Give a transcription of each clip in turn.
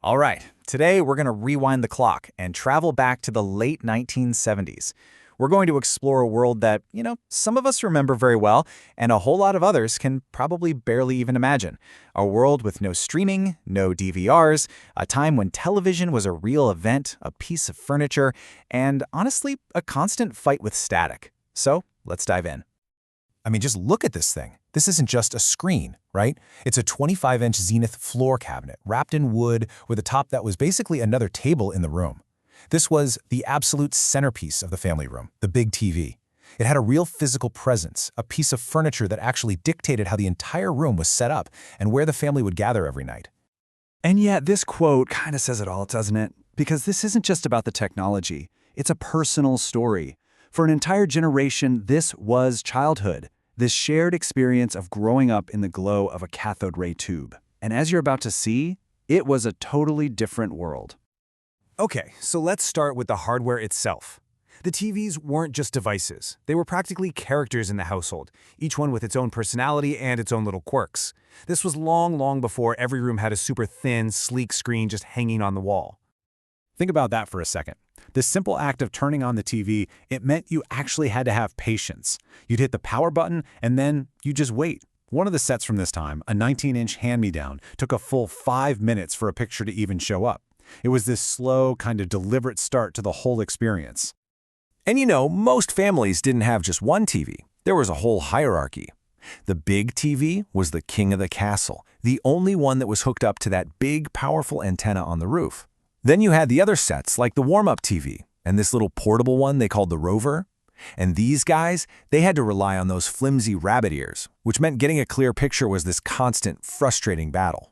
All right, today we're going to rewind the clock and travel back to the late 1970s. We're going to explore a world that, some of us remember very well, and a whole lot of others can probably barely even imagine. A world with no streaming, no DVRs, a time when television was a real event, a piece of furniture, and honestly, a constant fight with static. So, let's dive in. I mean, just look at this thing. This isn't just a screen, right? It's a 25-inch Zenith floor cabinet wrapped in wood with a top that was basically another table in the room. This was the absolute centerpiece of the family room, the big TV. It had a real physical presence, a piece of furniture that actually dictated how the entire room was set up and where the family would gather every night. And yet, this quote kind of says it all, doesn't it? Because this isn't just about the technology. It's a personal story. For an entire generation, this was childhood, this shared experience of growing up in the glow of a cathode ray tube. And as you're about to see, it was a totally different world. Okay, so let's start with the hardware itself. The TVs weren't just devices. They were practically characters in the household, each one with its own personality and its own little quirks. This was long before every room had a super thin, sleek screen just hanging on the wall. Think about that for a second. This simple act of turning on the TV, it meant you actually had to have patience. You'd hit the power button, and then you just wait. One of the sets from this time, a 19-inch hand-me-down, took a full 5 minutes for a picture to even show up. It was this slow, kind of deliberate start to the whole experience. And most families didn't have just one TV. There was a whole hierarchy. The big TV was the king of the castle, the only one that was hooked up to that big, powerful antenna on the roof. Then you had the other sets, like the warm-up TV, and this little portable one they called the Rover. And these guys, they had to rely on those flimsy rabbit ears, which meant getting a clear picture was this constant, frustrating battle.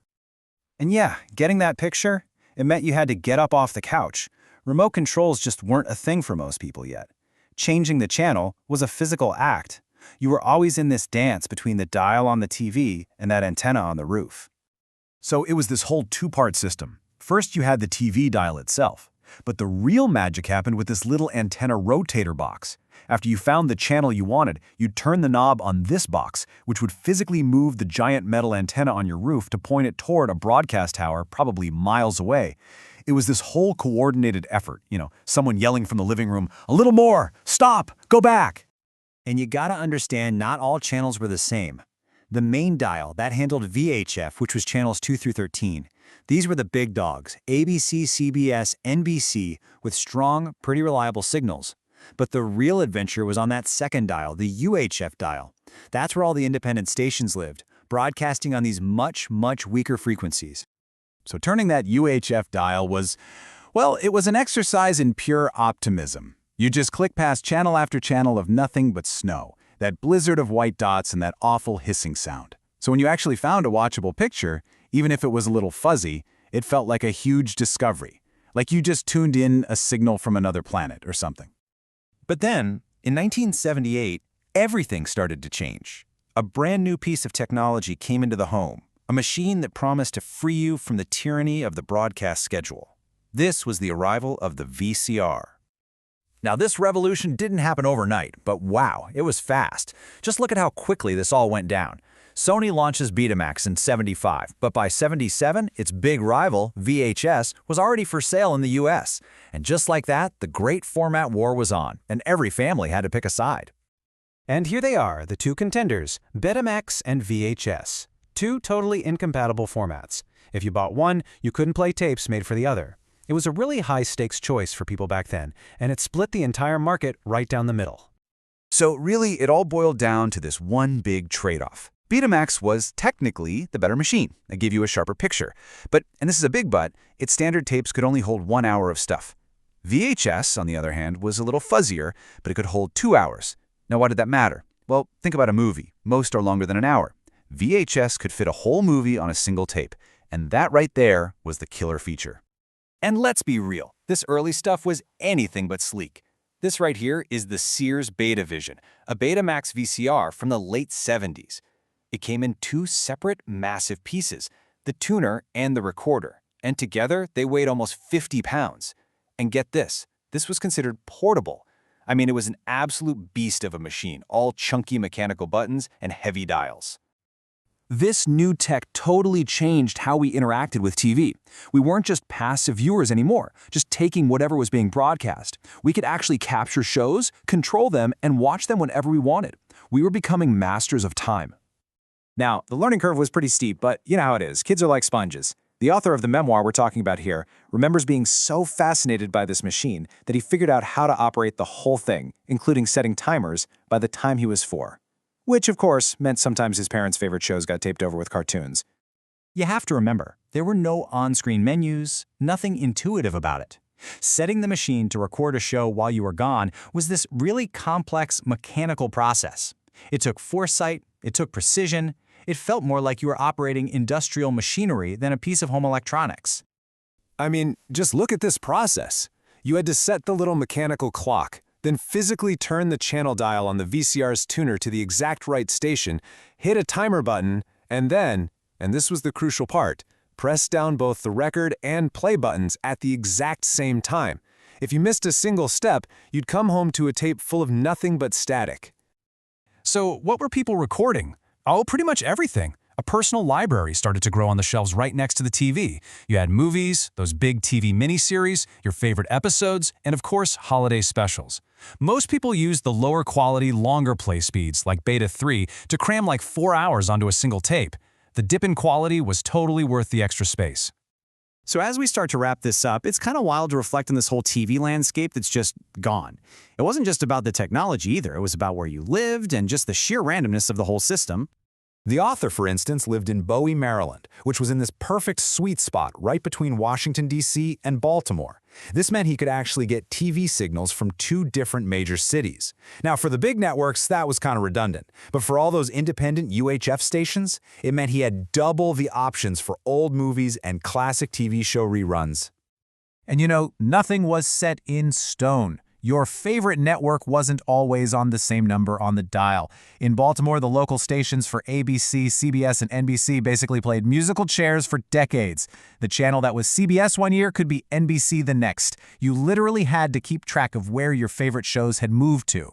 And yeah, getting that picture, it meant you had to get up off the couch. Remote controls just weren't a thing for most people yet. Changing the channel was a physical act. You were always in this dance between the dial on the TV and that antenna on the roof. So it was this whole two-part system. First, you had the TV dial itself, but the real magic happened with this little antenna rotator box. After you found the channel you wanted, you'd turn the knob on this box, which would physically move the giant metal antenna on your roof to point it toward a broadcast tower probably miles away. It was this whole coordinated effort, someone yelling from the living room, "A little more! Stop! Go back!" And you gotta understand, not all channels were the same. The main dial, that handled VHF, which was channels 2 through 13. These were the big dogs, ABC, CBS, NBC, with strong, pretty reliable signals. But the real adventure was on that second dial, the UHF dial. That's where all the independent stations lived, broadcasting on these much weaker frequencies. So turning that UHF dial was, well, it was an exercise in pure optimism. You just click past channel after channel of nothing but snow, that blizzard of white dots and that awful hissing sound. So when you actually found a watchable picture, even if it was a little fuzzy, it felt like a huge discovery, like you just tuned in a signal from another planet or something. But then, in 1978, everything started to change. A brand new piece of technology came into the home, a machine that promised to free you from the tyranny of the broadcast schedule. This was the arrival of the VCR. Now, this revolution didn't happen overnight, but wow, it was fast. Just look at how quickly this all went down. Sony launches Betamax in '75, but by '77, its big rival, VHS, was already for sale in the US. And just like that, the great format war was on, and every family had to pick a side. And here they are, the two contenders, Betamax and VHS. Two totally incompatible formats. If you bought one, you couldn't play tapes made for the other. It was a really high-stakes choice for people back then, and it split the entire market right down the middle. So really, it all boiled down to this one big trade-off. Betamax was technically the better machine. It gave you a sharper picture. But, and this is a big but, its standard tapes could only hold 1 hour of stuff. VHS, on the other hand, was a little fuzzier, but it could hold 2 hours. Now, why did that matter? Well, think about a movie. Most are longer than an hour. VHS could fit a whole movie on a single tape, and that right there was the killer feature. And let's be real, this early stuff was anything but sleek. This right here is the Sears Betavision, a Betamax VCR from the late 70s. It came in two separate, massive pieces, the tuner and the recorder, and together they weighed almost 50 pounds. And get this was considered portable. I mean, it was an absolute beast of a machine, all chunky mechanical buttons and heavy dials. This new tech totally changed how we interacted with TV. We weren't just passive viewers anymore, just taking whatever was being broadcast. We could actually capture shows, control them, and watch them whenever we wanted. We were becoming masters of time. Now, the learning curve was pretty steep, but you know how it is. Kids are like sponges. The author of the memoir we're talking about here remembers being so fascinated by this machine that he figured out how to operate the whole thing, including setting timers, by the time he was 4. Which, of course, meant sometimes his parents' favorite shows got taped over with cartoons. You have to remember, there were no on-screen menus, nothing intuitive about it. Setting the machine to record a show while you were gone was this really complex mechanical process. It took foresight, it took precision, it felt more like you were operating industrial machinery than a piece of home electronics. I mean, just look at this process. You had to set the little mechanical clock, then physically turn the channel dial on the VCR's tuner to the exact right station, hit a timer button, and then, and this was the crucial part, press down both the record and play buttons at the exact same time. If you missed a single step, you'd come home to a tape full of nothing but static. So what were people recording? Oh, pretty much everything. A personal library started to grow on the shelves right next to the TV. You had movies, those big TV miniseries, your favorite episodes, and of course, holiday specials. Most people used the lower quality, longer play speeds, like Beta 3, to cram like 4 hours onto a single tape. The dip in quality was totally worth the extra space. So as we start to wrap this up, it's kind of wild to reflect on this whole TV landscape that's just gone. It wasn't just about the technology either, it was about where you lived and just the sheer randomness of the whole system. The author, for instance, lived in Bowie, Maryland, which was in this perfect sweet spot right between Washington, D.C. and Baltimore. This meant he could actually get TV signals from 2 different major cities. Now, for the big networks, that was kind of redundant. But for all those independent UHF stations, it meant he had double the options for old movies and classic TV show reruns. And you know, nothing was set in stone. Your favorite network wasn't always on the same number on the dial. In Baltimore, the local stations for ABC, CBS, and NBC basically played musical chairs for decades. The channel that was CBS one year could be NBC the next. You literally had to keep track of where your favorite shows had moved to.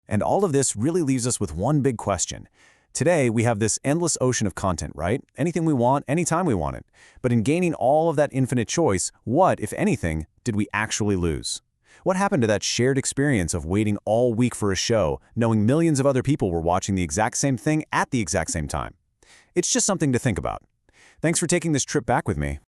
And all of this really leaves us with one big question. Today, we have this endless ocean of content, right? Anything we want, anytime we want it. But in gaining all of that infinite choice, what, if anything, did we actually lose? What happened to that shared experience of waiting all week for a show, knowing millions of other people were watching the exact same thing at the exact same time? It's just something to think about. Thanks for taking this trip back with me.